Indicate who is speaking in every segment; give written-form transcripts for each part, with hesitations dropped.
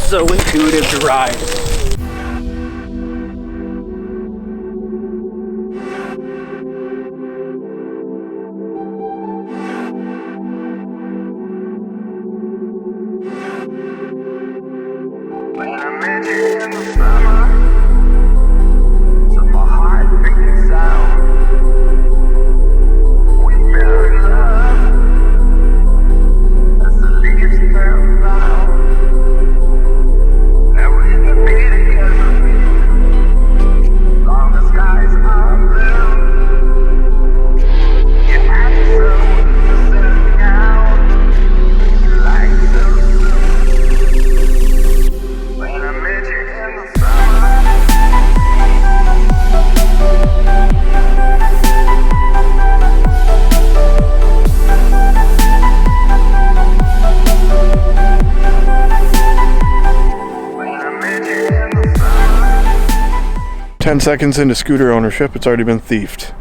Speaker 1: so intuitive to ride.
Speaker 2: When I met you in the summer, took my heart freaking sour. We fell in love as the leaves turn brown. And we could be together long the skies are blue. You had to show to send me out like so. When I met you in the summer,
Speaker 3: 10 seconds into scooter ownership, it's already been thieved.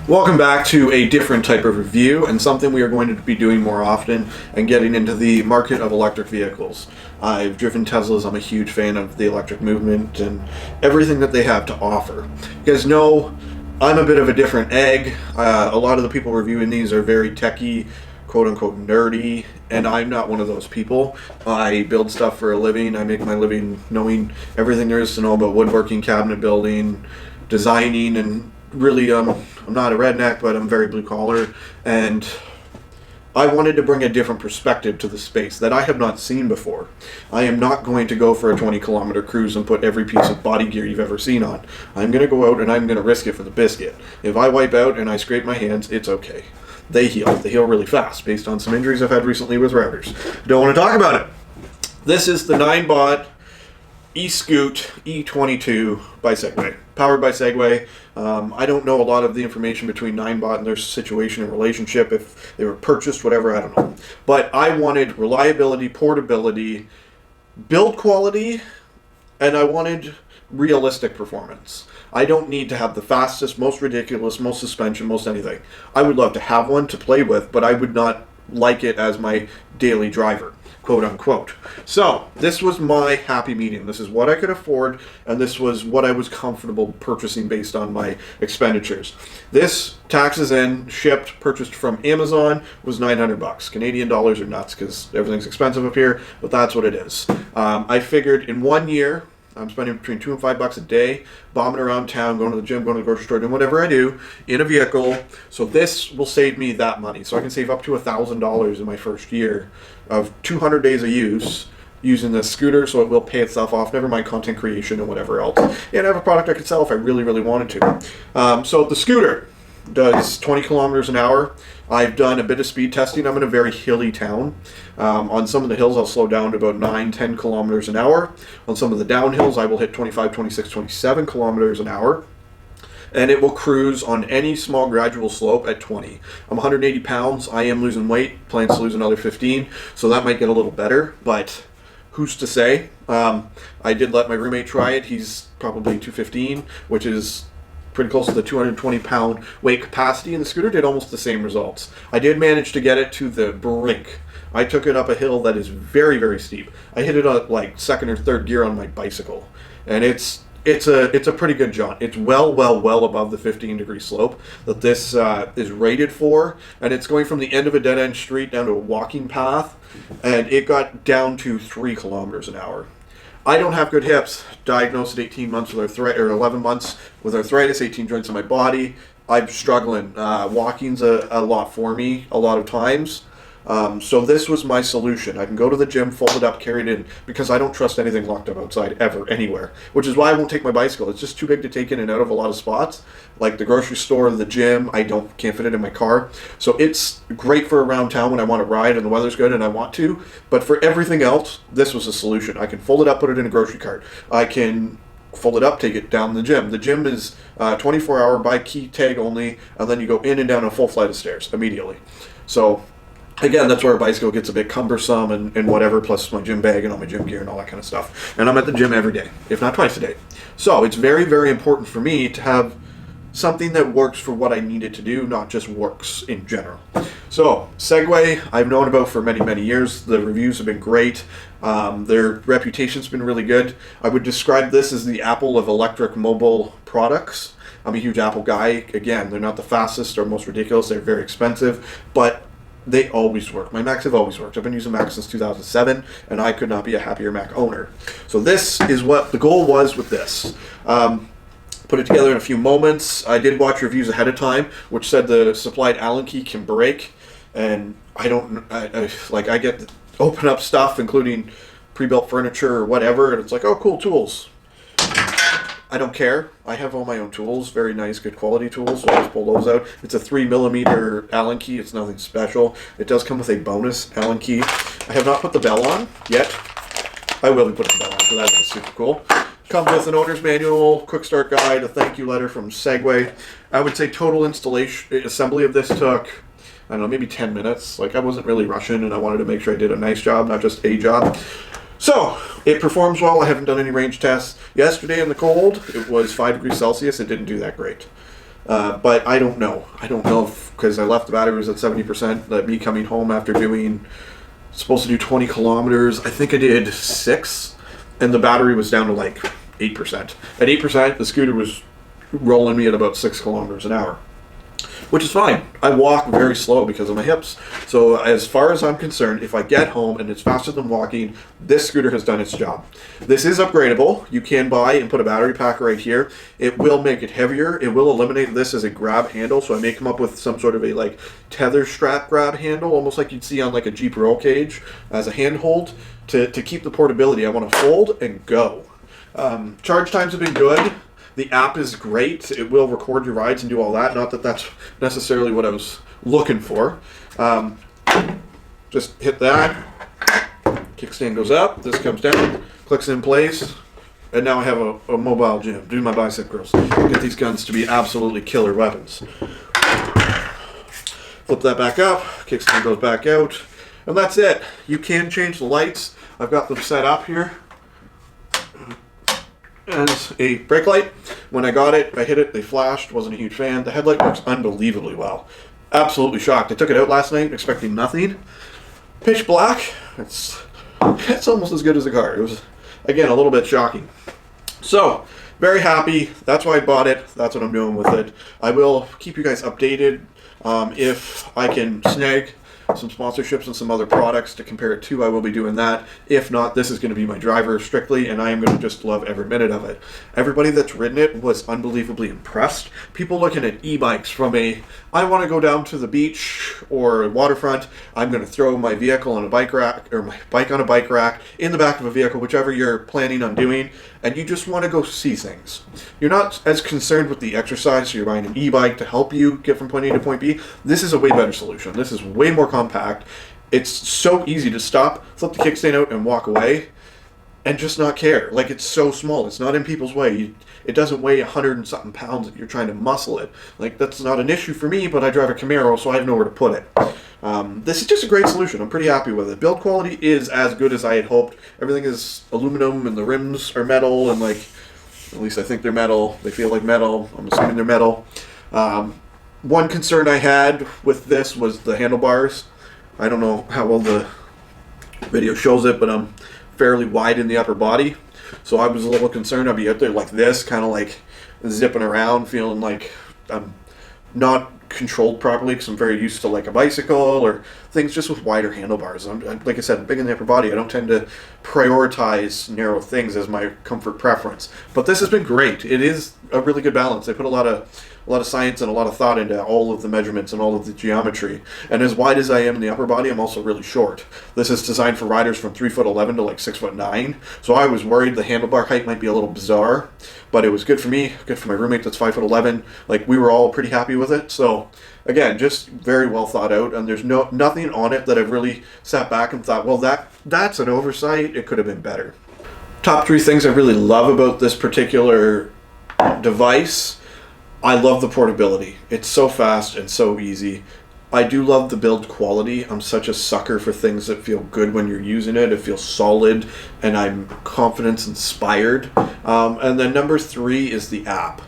Speaker 3: Welcome back to a different type of review and something we are going to be doing more often and getting into the market of electric vehicles. I've driven Teslas. I'm a huge fan of the electric movement and everything that they have to offer. You guys know I'm a bit of a different egg. A lot of the people reviewing these are very techie, quote-unquote nerdy, and I'm not one of those people. I build stuff for a living. I make my living knowing everything there is to know about woodworking, cabinet building, designing, and really I'm not a redneck, but I'm very blue collar, and I wanted to bring a different perspective to the space that I have not seen before. I am not going to go for a 20-kilometer cruise and put every piece of body gear you've ever seen on. I'm going to go out and I'm going to risk it for the biscuit. If I wipe out and I scrape my hands, it's okay. They heal. They heal really fast based on some injuries I've had recently with routers. Don't want to talk about it. This is the NineBot E-Scoot E22 by Segway, powered by Segway. I don't know a lot of the information between NineBot and their situation and relationship, if they were purchased, whatever, I don't know. But I wanted reliability, portability, build quality, and I wanted realistic performance. I don't need to have the fastest, most ridiculous, most suspension, most anything. I would love to have one to play with, but I would not like it as my daily driver, quote unquote. So this was my happy medium. This is what I could afford, and this was what I was comfortable purchasing based on my expenditures. This, taxes in, shipped, purchased from Amazon, was $900. Canadian dollars are nuts because everything's expensive up here, but that's what it is. I figured in 1 year, I'm spending between $2 and $5 a day, bombing around town, going to the gym, going to the grocery store, doing whatever I do in a vehicle. So this will save me that money. So I can save up to $1,000 in my first year of 200 days of use using this scooter. So it will pay itself off. Never mind content creation and whatever else. And I have a product I could sell if I really, really wanted to. So the scooter does 20 kilometers an hour. I've done a bit of speed testing. I'm in a very hilly town. On some of the hills, I'll slow down to about 9-10 kilometers an hour. On some of the downhills, I will hit 25, 26, 27 kilometers an hour. And it will cruise on any small gradual slope at 20. I'm 180 pounds. I am losing weight. Plans to lose another 15. So that might get a little better, but who's to say? I did let my roommate try it. He's probably 215, which is pretty close to the 220-pound weight capacity, and the scooter did almost the same results. I did manage to get it to the brink. I took it up a hill that is very, very steep. I hit it on like second or third gear on my bicycle, and it's a pretty good jaunt. It's well above the 15-degree slope that this is rated for, and it's going from the end of a dead-end street down to a walking path, and it got down to 3 kilometers an hour. I don't have good hips. Diagnosed at 18 months with arthritis, or 11 months with arthritis, 18 joints in my body. I'm struggling. Walking's a lot for me a lot of times. So this was my solution. I can go to the gym, fold it up, carry it in, because I don't trust anything locked up outside ever, anywhere. Which is why I won't take my bicycle. It's just too big to take in and out of a lot of spots. Like the grocery store, the gym, can't fit it in my car. So it's great for around town when I want to ride and the weather's good and I want to. But for everything else, this was a solution. I can fold it up, put it in a grocery cart. I can fold it up, take it down the gym. The gym is 24-hour by key tag only, and then you go in and down a full flight of stairs immediately. So again, that's where a bicycle gets a bit cumbersome and whatever, plus my gym bag and all my gym gear and all that kind of stuff. And I'm at the gym every day, if not twice a day. So it's very, very important for me to have something that works for what I need it to do, not just works in general. So Segway, I've known about for many, many years. The reviews have been great. Their reputation's been really good. I would describe this as the Apple of electric mobile products. I'm a huge Apple guy. Again, they're not the fastest or most ridiculous. They're very expensive, but they always work. My Macs have always worked. I've been using Macs since 2007, and I could not be a happier Mac owner. So this is what the goal was with this. Put it together in a few moments. I did watch reviews ahead of time, which said the supplied Allen key can break, and I get to open up stuff, including pre-built furniture or whatever, and it's like, oh, cool tools. I don't care. I have all my own tools, very nice, good quality tools, so I just pull those out. It's a 3mm Allen key. It's nothing special. It does come with a bonus Allen key. I have not put the bell on yet. I will be putting the bell on, because that's super cool. Comes with an owner's manual, quick start guide, a thank you letter from Segway. I would say total assembly of this took, I don't know, maybe 10 minutes. Like, I wasn't really rushing, and I wanted to make sure I did a nice job, not just a job. So, it performs well. I haven't done any range tests. Yesterday in the cold, it was 5 degrees Celsius. It didn't do that great. But I don't know. I don't know if, because I left the batteries at 70%, that me coming home after supposed to do 20 kilometers, I think I did 6, and the battery was down to like 8%. At 8%, the scooter was rolling me at about 6 kilometers an hour, which is fine. I walk very slow because of my hips. So as far as I'm concerned, if I get home and it's faster than walking, this scooter has done its job. This is upgradable. You can buy and put a battery pack right here. It will make it heavier. It will eliminate this as a grab handle. So I may come up with some sort of a like tether strap grab handle, almost like you'd see on like a Jeep roll cage as a handhold to keep the portability. I want to fold and go. Charge times have been good. The app is great. It will record your rides and do all that. Not that that's necessarily what I was looking for. Just hit that. Kickstand goes up. This comes down. Clicks in place. And now I have a mobile gym. Do my bicep curls. Get these guns to be absolutely killer weapons. Flip that back up. Kickstand goes back out. And that's it. You can change the lights. I've got them set up here as a brake light. When I got it, I hit it, they flashed, wasn't a huge fan. The headlight works unbelievably well. Absolutely shocked. I took it out last night expecting nothing. Pitch black. It's almost as good as a car. It was, again, a little bit shocking. So, very happy. That's why I bought it. That's what I'm doing with it. I will keep you guys updated if I can snag some sponsorships and some other products to compare it to. I will be doing that. If not, this is going to be my driver strictly, and I am going to just love every minute of it. Everybody that's ridden it was unbelievably impressed. People looking at e-bikes from I want to go down to the beach or waterfront, I'm going to throw my vehicle on a bike rack, or my bike on a bike rack, in the back of a vehicle, whichever you're planning on doing, and you just want to go see things. You're not as concerned with the exercise, so you're buying an e-bike to help you get from point A to point B. This is a way better solution. This is way more compact. It's so easy to stop, flip the kickstand out, and walk away, and just not care. Like, it's so small. It's not in people's way. It doesn't weigh 100 and something pounds if you're trying to muscle it. Like, that's not an issue for me, but I drive a Camaro, so I have nowhere to put it. This is just a great solution. I'm pretty happy with it. Build quality is as good as I had hoped. Everything is aluminum, and the rims are metal, and like, at least I think they're metal. They feel like metal. I'm assuming they're metal. One concern I had with this was the handlebars. I don't know how well the video shows it, but I'm fairly wide in the upper body. So I was a little concerned I'd be out there like this, kind of like zipping around, feeling like I'm not controlled properly because I'm very used to like a bicycle or things just with wider handlebars. Like I said, I'm big in the upper body. I don't tend to prioritize narrow things as my comfort preference. But this has been great. It is a really good balance. They put a lot of a lot of science and a lot of thought into all of the measurements and all of the geometry. And as wide as I am in the upper body, I'm also really short. This is designed for riders from 3'11" to like 6'9". So I was worried the handlebar height might be a little bizarre, but it was good for me, good for my roommate that's 5'11". Like, we were all pretty happy with it. So again, just very well thought out, and there's nothing on it that I've really sat back and thought, well, that's an oversight. It could have been better. Top 3 things I really love about this particular device. I love the portability. It's so fast and so easy. I do love the build quality. I'm such a sucker for things that feel good when you're using it. It feels solid, and I'm confidence inspired. And then number 3 is the app.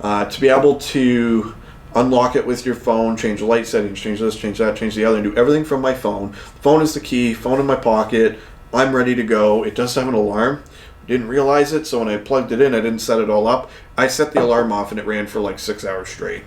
Speaker 3: To be able to unlock it with your phone, change the light settings, change this, change that, change the other, and do everything from my phone. Phone is the key, phone in my pocket. I'm ready to go. It does have an alarm. Didn't realize it, so when I plugged it in, I didn't set it all up. I set the alarm off and it ran for like 6 hours straight.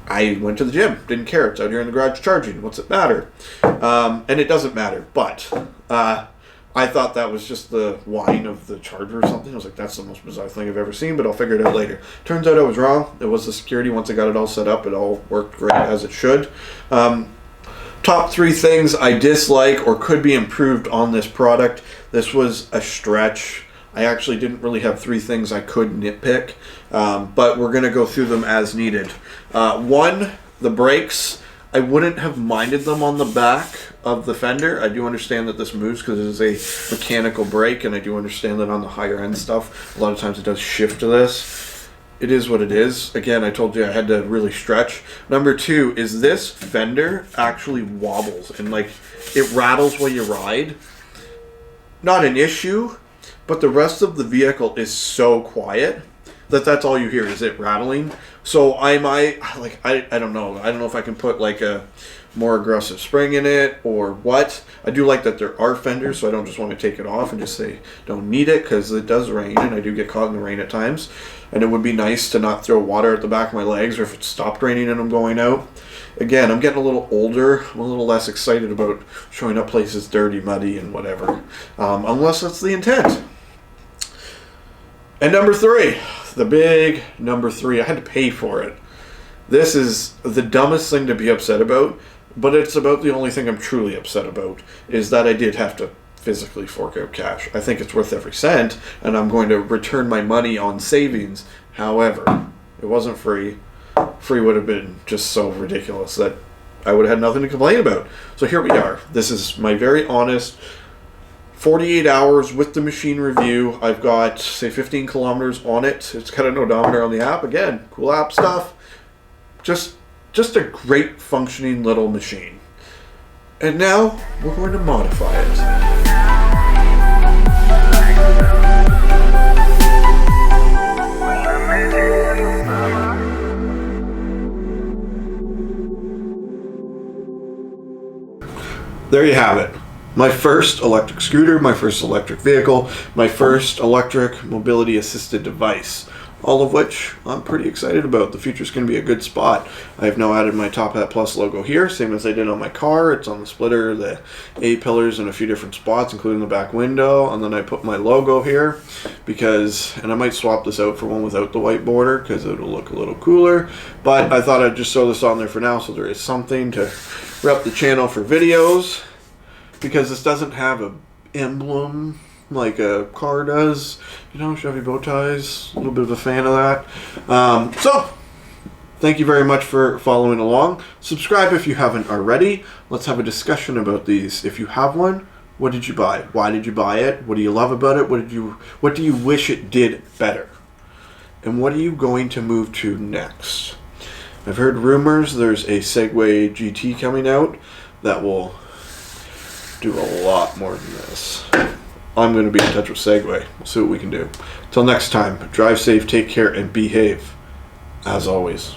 Speaker 3: I went to the gym, didn't care. It's out here in the garage charging. What's it matter? And it doesn't matter, but I thought that was just the whine of the charger or something. I was like, that's the most bizarre thing I've ever seen, but I'll figure it out later. Turns out I was wrong. It was the security. Once I got it all set up, it all worked great as it should. Top 3 things I dislike or could be improved on this product. This was a stretch. I actually didn't really have 3 things I could nitpick, but we're going to go through them as needed. 1, the brakes. I wouldn't have minded them on the back of the fender. I do understand that this moves because it is a mechanical brake, and I do understand that on the higher end stuff, a lot of times it does shift to this. It is what it is. Again, I told you I had to really stretch. Number 2 is this fender actually wobbles and like it rattles while you ride. Not an issue, but the rest of the vehicle is so quiet that that's all you hear is it rattling. So I don't know. I don't know if I can put like a more aggressive spring in it or what. I do like that there are fenders, so I don't just want to take it off and just say don't need it, because it does rain and I do get caught in the rain at times. And it would be nice to not throw water at the back of my legs, or if it stopped raining and I'm going out. Again, I'm getting a little older. I'm a little less excited about showing up places dirty, muddy, and whatever. Unless that's the intent. And number 3, the big number 3, I had to pay for it. This is the dumbest thing to be upset about, but it's about the only thing I'm truly upset about, is that I did have to physically fork out cash. I think it's worth every cent, and I'm going to return my money on savings. However, it wasn't free. Free would have been just so ridiculous that I would have had nothing to complain about. So here we are. This is my very honest 48 hours with the machine review. I've got, say, 15 kilometers on it. It's got an odometer on the app. Again, cool app stuff. Just a great functioning little machine. And now we're going to modify it. There you have it. My first electric scooter, my first electric vehicle, my first electric mobility assisted device. All of which I'm pretty excited about. The future's going to be a good spot. I have now added my Top Hat Plus logo here, same as I did on my car. It's on the splitter, the A-pillars in a few different spots, including the back window. And then I put my logo here because, and I might swap this out for one without the white border because it'll look a little cooler. But I thought I'd just throw this on there for now so there is something to rep the channel for videos, because this doesn't have a emblem like a car does, you know, Chevy bow ties, a little bit of a fan of that. So, thank you very much for following along. Subscribe if you haven't already. Let's have a discussion about these. If you have one, what did you buy? Why did you buy it? What do you love about it? What do you wish it did better? And what are you going to move to next? I've heard rumors there's a Segway GT coming out that will do a lot more than this. I'm going to be in touch with Segway. We'll see what we can do. Till next time, drive safe, take care, and behave. As always.